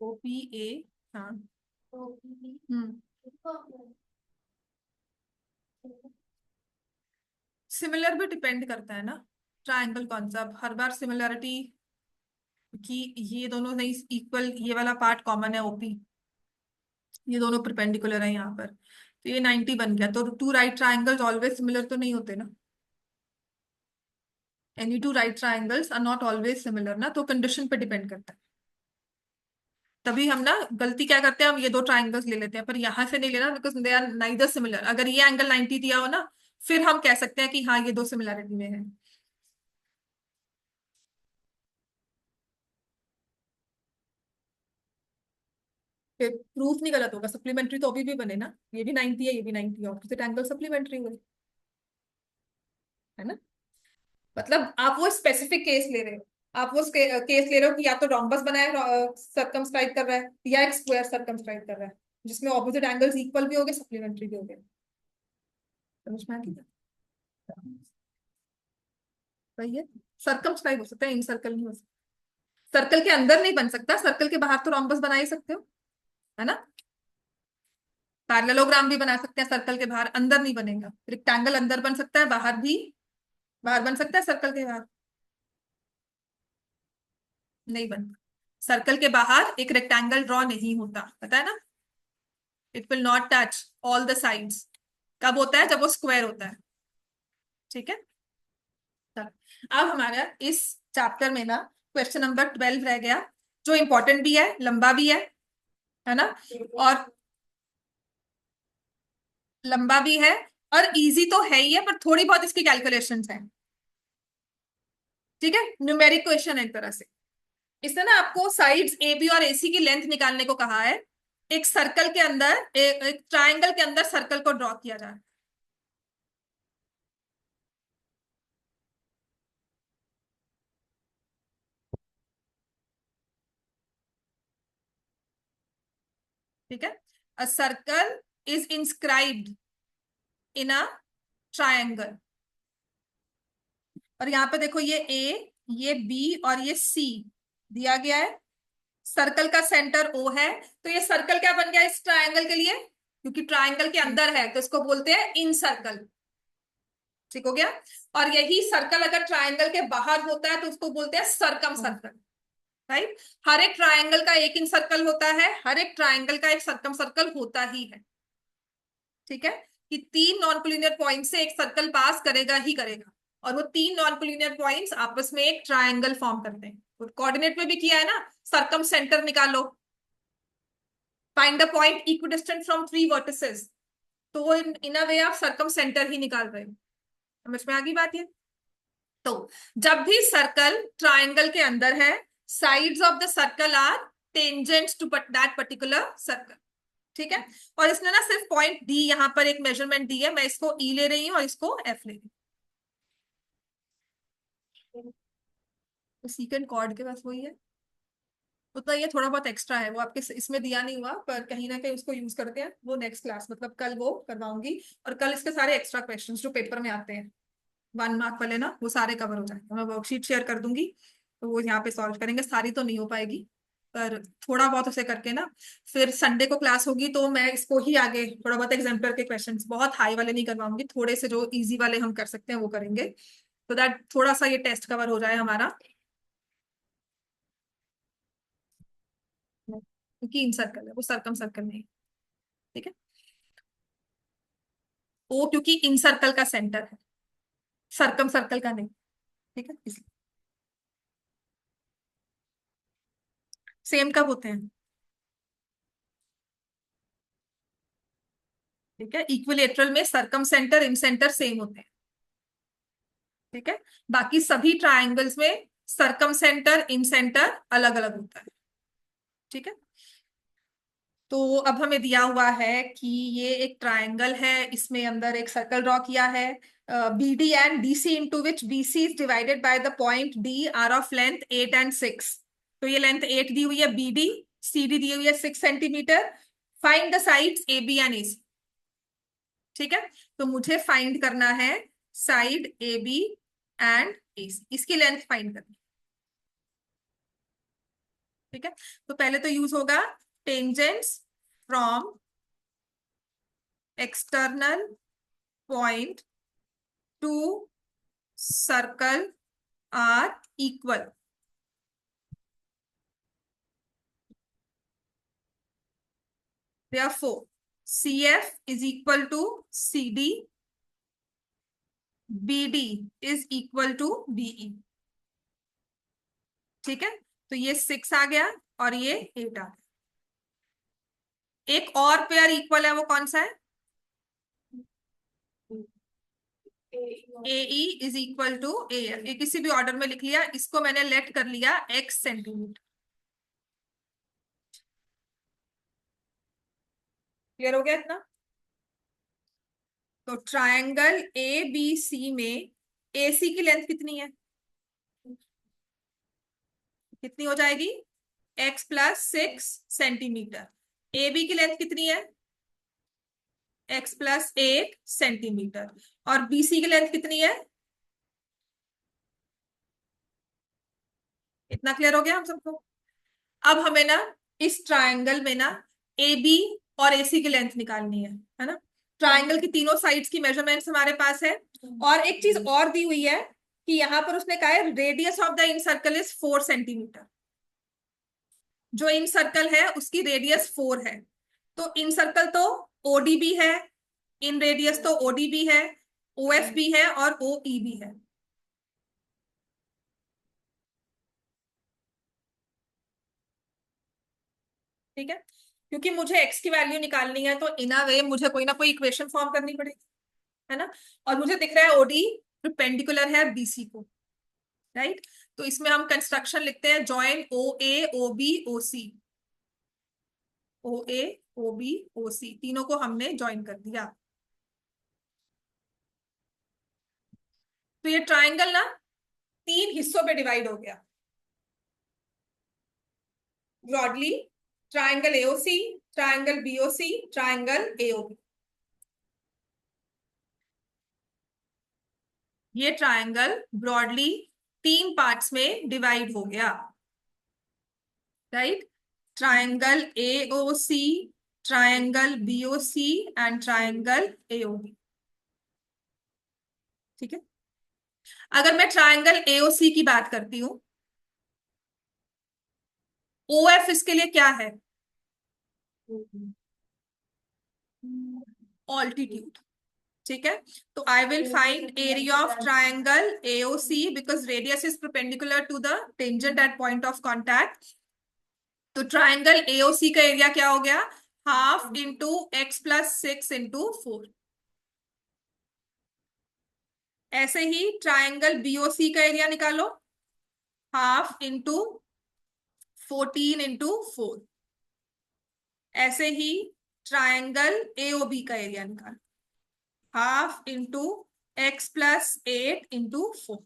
OPA, हाँ। हम्म, सिमिलर भी डिपेंड करता है ना, ट्रायंगल कौन सा, अब हर बार सिमिलरिटी कि ये दोनों नहीं इक्वल, ये वाला पार्ट कॉमन है ओपी, ये दोनों परपेंडिकुलर है यहाँ पर, तो ये 90 बन गया, तो two right triangles always similar तो नहीं होते ना, any two right triangles are not always similar ना, तो कंडीशन पे डिपेंड करता है। तभी हम ना गलती क्या करते हैं, हम ये दो ट्राइंगल्स ले लेते हैं पर यहाँ से नहीं लेना, because they are neither similar. अगर ये एंगल 90 दिया हो ना, फिर हम कह सकते हैं कि हाँ ये दो सिमिलरिटी में है। फिर प्रूफ नहीं गलत होगा, सप्लीमेंट्री तो अभी भी बने ना, ये भी 90 है ये भी 90 है, ऑपोजिट एंगल सप्लीमेंट्री हुए, है ना। मतलब आप वो स्पेसिफिक केस ले रहे हो, आप वो केस ले रहे हो कि या तो रोम्बस बनाया सर्कमस्क्राइब कर रहा है या एक स्क्वायर सर्कमस्क्राइब कर रहा है, जिसमें ऑपोजिट एंगल्स इक्वल भी हो गए सप्लीमेंट्री भी हो गए। समझ में आ गई? सही है, सर्कमस्क्राइब हो सकता है, इन सर्कल नहीं हो सकता, सर्कल के अंदर नहीं बन सकता, सर्कल के बाहर तो रोम्बस बना ही सकते हो, है ना। पैरेललोग्राम भी बना सकते हैं सर्कल के बाहर, अंदर नहीं बनेगा। रेक्टेंगल अंदर बन सकता है, बाहर भी, बाहर बन सकता है सर्कल के बाहर, नहीं बनता। सर्कल के बाहर एक रेक्टेंगल ड्रॉ नहीं होता, पता है ना, it will not touch all the sides. कब होता है, जब वो स्क्वायर होता है, ठीक है। चलो, अब हमारा इस चैप्टर में ना क्वेश्चन नंबर 12 रह गया, जो इंपॉर्टेंट भी है, लंबा भी है ना, और लंबा भी है और इजी तो है ही है, पर थोड़ी बहुत इसकी कैलकुलेशंस हैं, ठीक है। न्यूमेरिक क्वेश्चन है एक तरह से। इसने ना आपको साइड्स ए बी और एसी की लेंथ निकालने को कहा है, एक सर्कल के अंदर, एक ट्राइंगल के अंदर सर्कल को ड्रॉ किया जाए। ठीक है, a circle is inscribed in a triangle, और यहाँ पे देखो ये ए, ये बी और ये सी दिया गया है, सर्कल का सेंटर O है, तो ये सर्कल क्या बन गया इस ट्रायंगल के लिए, क्योंकि ट्रायंगल के अंदर है तो इसको बोलते हैं इन सर्कल। ठीक हो गया। और यही सर्कल अगर ट्रायंगल के बाहर होता है तो उसको बोलते हैं सर्कम सर्कल। राइट। हर एक ट्रायंगल का एक इन सर्कल होता है, हर एक ट्रायंगल का एक सर्कम सर्कल होता ही है। ठीक है, कि तीन नॉन कोलिनियर पॉइंट से एक सर्कल पास करेगा ही करेगा, और वो तीन नॉन कोलिनियर पॉइंट्स आपस में एक ट्रायंगल फॉर्म करते हैं। तो कोऑर्डिनेट में भी किया है ना, सर्कम सेंटर निकालो, find the point equidistant from three vertices, तो वो इन अ वे आप सर्कम सेंटर ही निकाल रहे हो। समझ में आ गई बात ये। तो जब भी सर्कल ट्रायंगल के अंदर है, sides of the circle are tangents to that particular circle. ठीक है, और इसने ना सिर्फ पॉइंट डी, यहां पर एक मेजरमेंट दी है, मैं इसको ई ले रही हूँ और इसको एफ ले रही हूँ। तो सीकेंड कॉर्ड के पास वही है, उतना ये थोड़ा बहुत एक्स्ट्रा है, वो आपके इसमें दिया नहीं हुआ, पर कहीं ना कहीं उसको यूज करते हैं, वो नेक्स्ट क्लास मतलब कल वो करवाऊंगी। और कल इसके सारे एक्स्ट्रा क्वेश्चंस जो पेपर में आते हैं 1 मार्क वाले ना, वो सारे कवर हो जाएंगे। मैं वर्कशीट शेयर कर दूंगी, तो वो यहाँ पे सॉल्व करेंगे, सारी तो नहीं हो पाएगी पर थोड़ा बहुत उसे करके ना, फिर संडे को क्लास होगी तो मैं इसको ही आगे थोड़ा बहुत एग्जाम्पल के क्वेश्चंस, बहुत हाई वाले नहीं करवाऊंगी, थोड़े से जो इजी वाले हम कर सकते हैं वो करेंगे, तो दैट थोड़ा सा ये टेस्ट कवर हो जाए हमारा, क्योंकि इन सर्कल है वो सर्कम सर्कल नहीं है। ठीक है, ओ क्योंकि इन सर्कल का सेंटर है, सर्कम सर्कल का नहीं। ठीक है, इसलिए सेम कब होते हैं, ठीक है, इक्विलेटरल में सर्कम सेंटर इन सेंटर सेम होते हैं। ठीक है, बाकी सभी ट्रायंगल्स में सर्कम सेंटर इन सेंटर अलग अलग होता है। ठीक है, तो अब हमें दिया हुआ है कि ये एक ट्रायंगल है, इसमें अंदर एक सर्कल ड्रॉ किया है, B D and D C, into which B C is divided by the point D R of length 8 and 6। तो ये लेंथ 8 दी हुई है बी डी, सी डी दी हुई है 6 centimetre. Find the sides A B and A C. ठीक है, तो मुझे फाइंड करना है side A B and A C, इसकी लेंथ फाइंड करनी। ठीक है, तो पहले तो यूज होगा tangents from external point to circle are equal. Therefore, CF is equal to CD, BD is equal to BE। ठीक है, तो ये 6 आ गया और ये 8 आ गया। एक और पेयर इक्वल है, वो कौन सा है, AE is equal to AF। ये किसी भी ऑर्डर में लिख लिया, इसको मैंने लेट कर लिया x सेंटीमीटर। क्लियर हो गया इतना। तो ट्रायंगल ABC में AC की लेंथ कितनी है, कितनी हो जाएगी, x प्लस 6 सेंटीमीटर। AB की लेंथ कितनी है, x प्लस 1 सेंटीमीटर। और BC की लेंथ कितनी है, इतना क्लियर हो गया हम सबको। अब हमें ना इस ट्रायंगल में ना AB और AC की लेंथ निकालनी है ना। ट्रायंगल की तीनों साइड्स की मेजरमेंट्स हमारे पास है, और एक चीज और दी हुई है कि यहां पर उसने कहा है radius of the in circle is 4 centimetre. जो इन सर्कल है उसकी रेडियस 4 है, तो इन सर्कल तो ओडी भी है, इन रेडियस तो ओडी भी है, ओएफ भी है और ओई भी है। ठीक है, क्योंकि मुझे एक्स की वैल्यू निकालनी है तो इन अ वे मुझे कोई ना कोई इक्वेशन फॉर्म करनी पड़ेगी, है ना। और मुझे दिख रहा है ओडी परपेंडिकुलर है बीसी को। राइट, तो इसमें हम कंस्ट्रक्शन लिखते हैं, जॉइन ओ ए ओ बी ओ सी, ओ ए ओ बी ओ सी तीनों को हमने ज्वाइन कर दिया। तो ये ट्राइंगल ना तीन हिस्सों में डिवाइड हो गया broadly, triangle AOC, triangle BOC, triangle AOB. ये ट्राइंगल ब्रॉडली तीन पार्ट्स में डिवाइड हो गया। Right, triangle AOC, triangle BOC and triangle AOB। ठीक है, अगर मैं ट्राइंगल AOC की बात करती हूं, OF इसके लिए क्या है? ऑल्टीट्यूड। ठीक है, तो I will find area of triangle AOC because radius is perpendicular to the tangent at point of contact. तो ट्राइंगल AOC का एरिया क्या हो गया? Half into x plus 6 into 4। ऐसे ही ट्राइंगल BOC का एरिया निकालो, हाफ इंटू 14 इंटू 4। ऐसे ही ट्राइंगल AOB का एरिया निकालो, हाफ इंटू x+8 इंटू 4।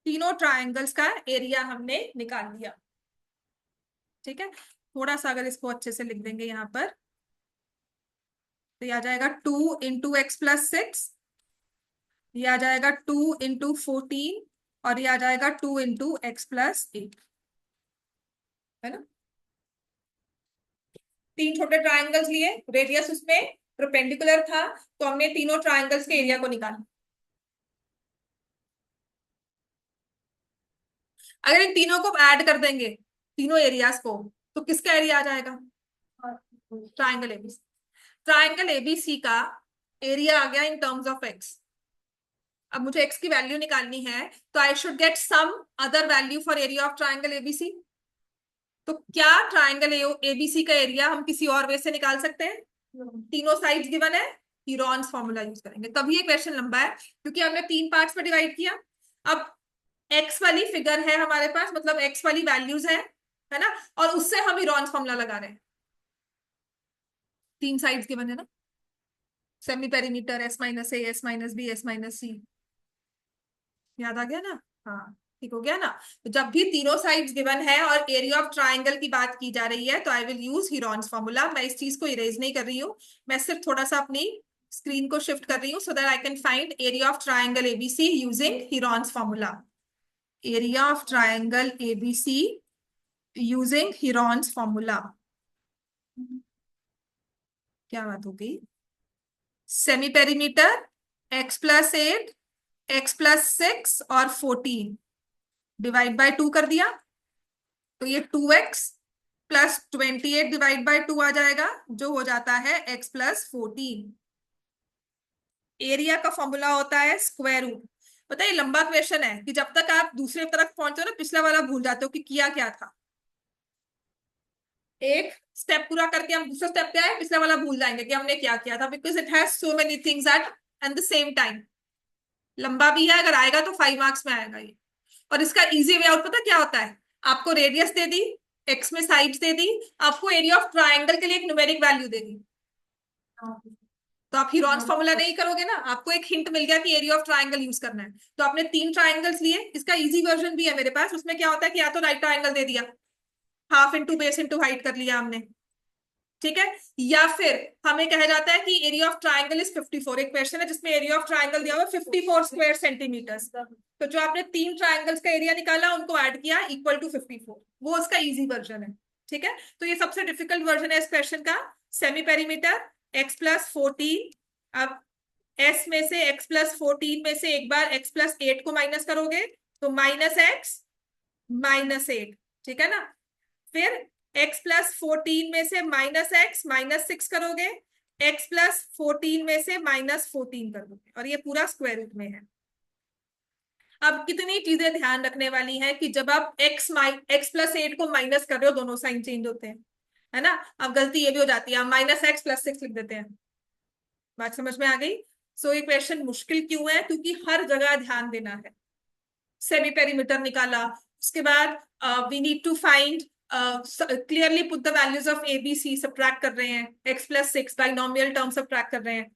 तीनों ट्राइंगल्स का एरिया हमने निकाल लिया। ठीक है, थोड़ा सा अगर इसको अच्छे से लिख देंगे यहाँ पर, तो ये आ जाएगा 2 इंटू x+6, ये आ जाएगा 2 इंटू 14, और ये आ जाएगा 2 इंटू x+8। है ना, तीन छोटे ट्राइंगल्स लिए, रेडियस उसमें परपेंडिकुलर था, तो हमने तीनों ट्राइंगल्स के एरिया को निकाला। अगर इन तीनों को ऐड कर देंगे, तीनों एरियाज को, तो किसका एरिया आ जाएगा? Triangle ABC. ट्राइंगल एबीसी का एरिया आ गया इन टर्म्स ऑफ एक्स। अब मुझे एक्स की वैल्यू निकालनी है, तो I should get some other value for area of triangle ABC. तो क्या ट्राइंगल एबीसी का एरिया हम किसी और वे से निकाल सकते हैं? तीनों साइड्स गिवन है, हीरोन्स फॉर्मूला यूज करेंगे। तभी ये क्वेश्चन लंबा है, क्योंकि हमने 3 पार्ट्स में डिवाइड किया। अब एक्स वाली फिगर है हमारे पास, मतलब एक्स वाली वैल्यूज है ना, और उससे हम हीरोन्स फॉर्मूला लगा रहे हैं। 3 साइड्स गिवन है ना, semi perimeter S-A, S-B, S-C। याद आ गया ना? हाँ, ठीक हो गया ना। तो जब भी तीनों साइड्स गिवन है और एरिया ऑफ ट्राइंगल की बात की जा रही है, तो I will use Heron's formula. मैं इस चीज को इरेज नहीं कर रही हूँ, मैं सिर्फ थोड़ा सा अपनी स्क्रीन को शिफ्ट कर रही हूँ, so that I can find area of triangle ABC using Heron's formula. Area of triangle ABC using Heron's formula. क्या बात हो गई? सेमी पेरीमीटर x+8, x+6 और 14 डिवाइड बाय 2 कर दिया, तो ये 2x+28 डिवाइड बाय 2 आ जाएगा, जो हो जाता है x+14। एरिया का फॉर्मूला होता है स्क्वायर रूट। पता है, लंबा क्वेश्चन है कि जब तक आप दूसरे तरफ पहुंचो ना, पिछला वाला भूल जाते हो कि किया क्या था। एक स्टेप पूरा करके हम दूसरा स्टेप पे आए, पिछला वाला भूल जाएंगे कि हमने क्या किया था, because it has so many things at the same time. लंबा भी है, अगर आएगा तो 5 मार्क्स में आएगा ये। और इसका इजी वे आउट पता क्या होता है? आपको रेडियस दे दी, एक्स में साइड्स दे दी, आपको एरिया ऑफ ट्राइंगल के लिए एक न्यूमेरिक वैल्यू दे दी, तो आप हीरोन्स फॉर्मूला नहीं करोगे ना, आपको एक हिंट मिल गया कि एरिया ऑफ ट्राइंगल यूज करना है। तो आपने 3 ट्राइंगल्स लिए, इसका इजी वर्जन भी है मेरे पास। उसमें क्या होता है कि या तो राइट ट्राइंगल दे दिया, half into base into height कर लिया हमने, ठीक है, या फिर हमें कहा जाता है कि एरिया ऑफ ट्राइंगल इज 54। एक क्वेश्चन है जिसमें एरिया ऑफ ट्राइंगल दिया हुआ 54 स्क्वायर सेंटीमीटर, तो जो आपने 3 ट्राइंगल्स का एरिया निकाला उनको ऐड किया इक्वल टू 54, वो उसका इजी वर्जन है। ठीक है, तो ये सबसे डिफिकल्ट वर्जन है इस क्वेश्चन का। Semi perimeter x+14। अब s में से x+14 में से एक बार x+8 को माइनस करोगे, तो -x -8, ठीक है ना। फिर x+14 में से -x -6 करोगे, x+14 में से -14 करोगे, और ये पूरा स्क्वायर रूट में है। अब कितनी चीजें ध्यान रखने वाली हैं कि जब आप x+8 को माइनस कर रहे हो, दोनों साइन चेंज होते हैं, है ना। अब गलती ये भी हो जाती है, हम -x+6 लिख देते हैं। बात समझ में आ गई? सो ये क्वेश्चन मुश्किल क्यों है? क्योंकि हर जगह ध्यान देना है। सेमी पेरीमीटर निकाला, उसके बाद we need to find clearly put the values of A B C, subtract कर रहे हैं, x+6 बाइनोमियल टर्म सब्ट्रैक्ट कर रहे हैं।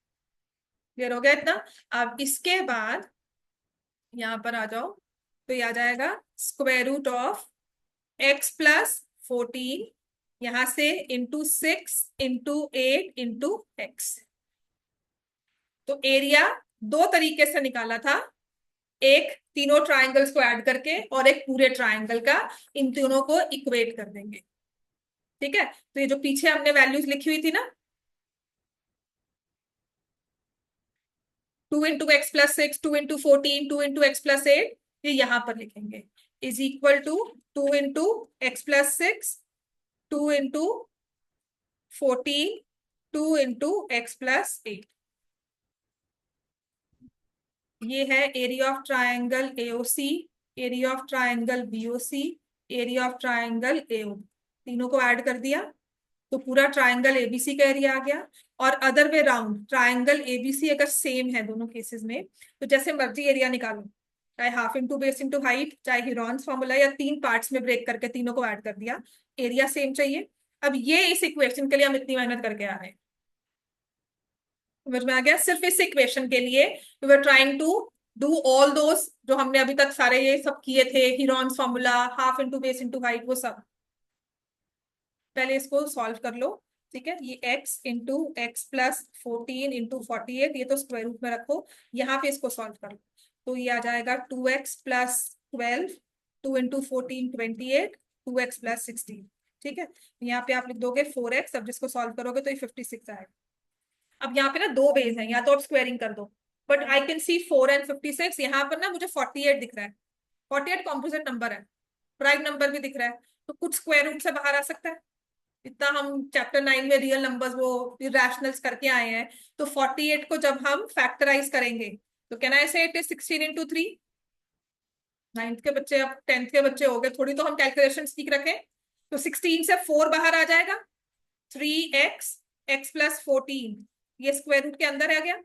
क्लियर हो गया इतना? अब इसके बाद यहां पर आ जाओ, तो ये आ जाएगा स्क्वायर रूट ऑफ x+14, यहां से ×6 × 8 × x। तो एरिया दो तरीके से निकाला था, एक तीनों ट्राइंगल्स को ऐड करके और एक पूरे ट्राइंगल का, इन तीनों को इक्वेट कर देंगे। ठीक है, तो ये जो पीछे हमने वैल्यूज लिखी हुई थी ना, 2 × x + 6, 2 × 14, 2 × x + 8, ये यहां पर लिखेंगे, is equal to 2 × x + 6, 2 × 14, 2 × x + 8। ये है area of triangle AOC, area of triangle BOC, area of triangle AO, तीनों को ऐड कर दिया तो पूरा ट्राइंगल ABC का एरिया आ गया। और other way round, triangle ABC अगर सेम है दोनों केसेस में, तो जैसे मर्जी एरिया निकालो, चाहे half into base into height, चाहे हिरॉन्स फॉर्मूला, या 3 पार्ट्स में ब्रेक करके तीनों को ऐड कर दिया, एरिया सेम चाहिए। अब ये इस इक्वेशन के लिए हम इतनी मेहनत करके आ रहे हैं, समझ में आ गया? सिर्फ इस इक्वेशन के लिए we were trying to do all those जो हमने अभी तक सारे ये सब किए थे, Heron's formula, half into base into height, वो सब। पहले इसको सॉल्व कर लो। ठीक है, ये x × x + 14 × 48, ये तो स्क्वायर रूट में रखो, यहाँ पे इसको सॉल्व कर लो, तो ये आ जाएगा 2x + 12, 2 × 14 28, 2x + 16। ठीक है, यहाँ पे आप लिख दोगे 4x, अब जिसको सॉल्व करोगे तो ये 56 आएगा। अब यहाँ पे ना दो बेस है, या तो आप स्क्वेयरिंग कर दो, but I can see 4 and 56, यहाँ पर ना मुझे 48 दिख रहा है, 48 कॉम्पोजिट नंबर है, प्राइम नंबर भी दिख रहा है, तो कुछ स्क्वायर रूट से बाहर आ सकता है। इतना हम चैप्टर 9 में रियल नंबर्स वो रैशनल्स करके आए हैं, तो 48 को जब हम फैक्टराइज करेंगे तो कैन आई से इट इज 16 × 3। 9th के बच्चे अब 10th के बच्चे हो गए, थोड़ी तो हम कैलकुलेशन सीख रखे। तो 16 से 4 बाहर आ जाएगा, 3x, x + 14, ये स्क्वायर रूट के अंदर आ गया,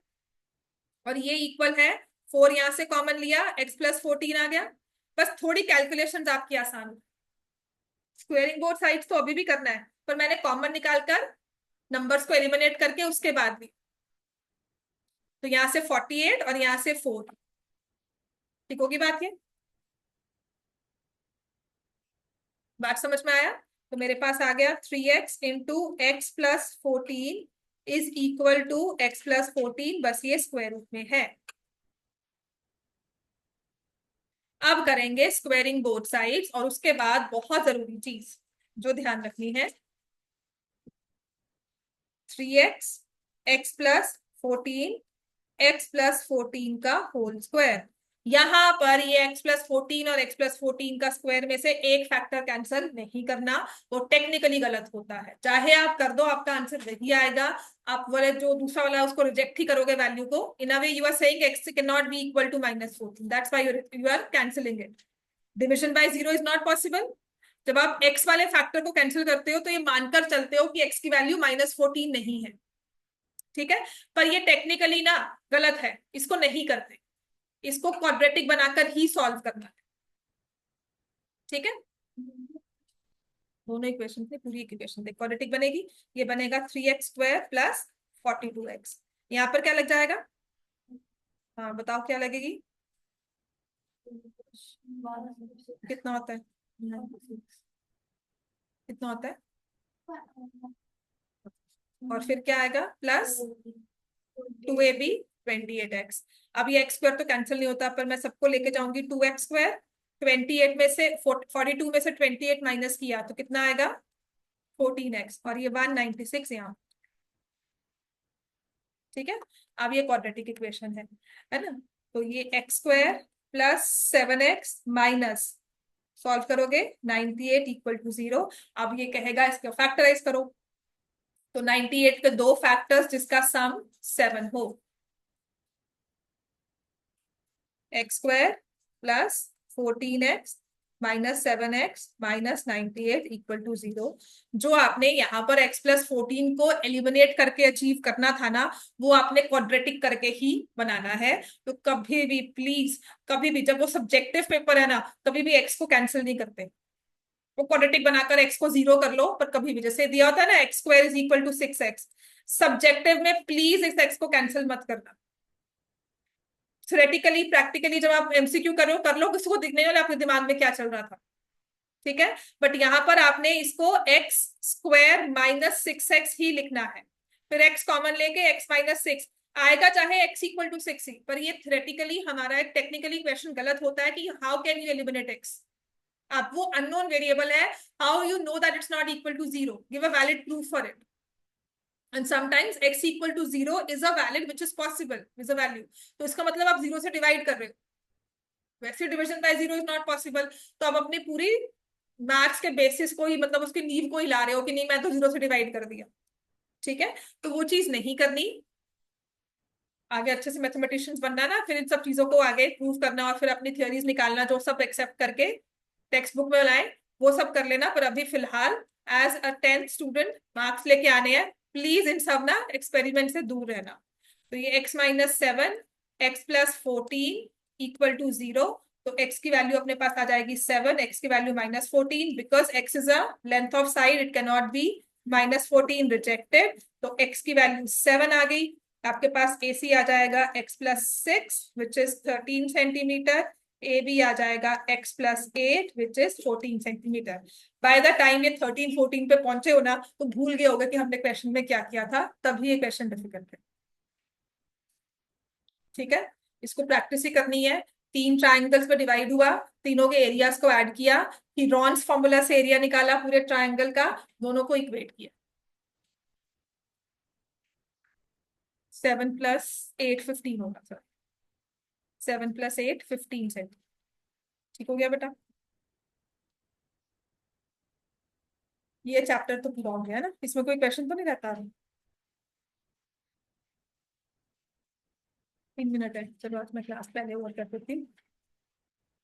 और ये इक्वल है 4, यहां से कॉमन लिया, x + 14 आ गया। बस थोड़ी कैलकुलेशंस आपकी आसान, स्क्वेयरिंग बोथ साइड्स तो अभी भी करना है, पर मैंने कॉमन निकालकर नंबर्स को एलिमिनेट करके उसके बाद भी, तो यहां से 48 और यहां से 4, ठीक होगी बात? ये बात समझ में आया? तो मेरे पास आ गया 3x × x + 14 is equal to x + 14, बस ये स्क्वायर रूट में है। अब करेंगे स्क्वेयरिंग बोथ साइड्स, और उसके बाद बहुत जरूरी चीज जो ध्यान रखनी है, 3x, x + 14, x + 14 का होल स्क्वायर। यहां पर ये x + 14 और x + 14 का स्क्वायर में से एक फैक्टर कैंसिल नहीं करना, वो टेक्निकली गलत होता है, चाहे आप कर दो आपका आंसर वही आएगा। आप वाले जो दूसरा वाला उसको रिजेक्ट ही करोगे वैल्यू को, in a way you are saying x can not be equal to -14, that's why you are cancelling it. Division by 0 is not possible. जब आप x वाले फैक्टर को कैंसिल करते हो तो ये मानकर चलते हो कि x की वैल्यू -14 नहीं है, ठीक है? पर ये टेक्निकली ना गलत है, इसको नहीं करते, इसको क्वाड्रेटिक बनाकर ही सॉल्व करना है। ठीक है, दोनों इक्वेशन से पूरी इक्वेशन से क्वाड्रेटिक बनेगी, ये बनेगा 3x² + 42x। यहाँ पर क्या लग जाएगा? हाँ बताओ क्या लगेगी, कितना होता है, कितना होता है? और फिर क्या आएगा प्लस 2ab 28x। अब ये x² तो कैंसिल नहीं होता, पर मैं सबको लेके जाऊंगी 2x², 28 में से 42 में से 28 माइनस किया तो कितना आएगा 14x, और ये 196 यहाँ। ठीक है, अब ये क्वाड्रेटिक इक्वेशन है ना? तो ये x² + 7x माइनस, सॉल्व करोगे 98 = 0। अब ये कहेगा इसको फैक्टराइज करो, तो 98 के दो फैक्टर्स जिसका सम 7 हो, x² + 14x - 7x - 98 = 0। जो आपने यहाँ पर x + 14 को एलिमिनेट करके अचीव करना था ना, वो आपने क्वाड्रेटिक करके ही बनाना है। तो कभी भी प्लीज, कभी भी जब वो सब्जेक्टिव पेपर है ना, कभी भी x को कैंसिल नहीं करते, वो क्वाड्रेटिक बनाकर x को 0 कर लो, पर कभी भी जैसे दिया होता है ना x² = 6x, सब्जेक्टिव में प्लीज इस x को कैंसिल मत करना। थ्योरेटिकली प्रैक्टिकली जब आप एमसीक्यू करो कर लो, किसी को दिखने वाला आपके दिमाग में क्या चल रहा था, ठीक है? बट यहां पर आपने इसको x² - 6x ही लिखना है, फिर x कॉमन लेके x - 6। आएगा चाहे x इक्वल टू 6 ही, पर ये थ्योरेटिकली हमारा एक टेक्निकली क्वेश्चन गलत होता है कि how can you eliminate x। अब वो अननोन वेरिएबल है, how you know that it's not equal to 0, give a valid proof for it. and sometimes x equal to 0 is a valid which is possible, is a value। तो इसका मतलब आप 0 से divide कर रहे हो, वैसे division by 0 is not possible. तो आप अपनी पूरी मैथ्स के बेसिस को ही, मतलब उसके नींव को ही ला रहे हो कि नहीं मैं तो 0 से डिवाइड कर दिया। ठीक है, तो वो चीज नहीं करनी। आगे अच्छे से मैथमेटिशियंस बनना है ना, फिर इन सब चीजों को आगे प्रूव करना और फिर अपनी थ्योरीज निकालना जो सब एक्सेप्ट करके टेक्स्ट बुक में लाए, वो सब कर लेना। पर अभी फिलहाल as a 10th student marks लेके आने हैं, प्लीज इन सब ना एक्सपेरिमेंट से दूर रहना। तो ये x-7 x+14 इक्वल टू 0, तो x की वैल्यू अपने पास आ जाएगी 7, x की value -14, because x is a length of side, it can not B -14, rejected. तो x की वैल्यू 7 आ गई। आपके पास AC आ जाएगा x+6 which is 13 centimetre, AB आ जाएगा x+8 which is 14 centimetre. By the time ये 13-14 पे पहुंचे हो ना, तो भूल गए होगे कि हमने क्वेश्चन में क्या किया था, तभी ये क्वेश्चन डिफिकल्ट है। ठीक है, इसको प्रैक्टिस ही करनी है। 3 ट्राइंगल्स पे डिवाइड हुआ, तीनों के एरियाज को ऐड किया, रॉन्स फॉर्मूला से एरिया निकाला पूरे ट्राइंगल का, दोनों को इक्वेट किया। 7+8 15 होगा सर, 7+8 15 सेंटीमीटर। ठीक हो गया बेटा, ये चैप्टर तो पूरा हो गया ना, इसमें कोई क्वेश्चन तो नहीं रहता। 3 मिनट है, चलो आज मैं क्लास पहले और कर देती हूँ।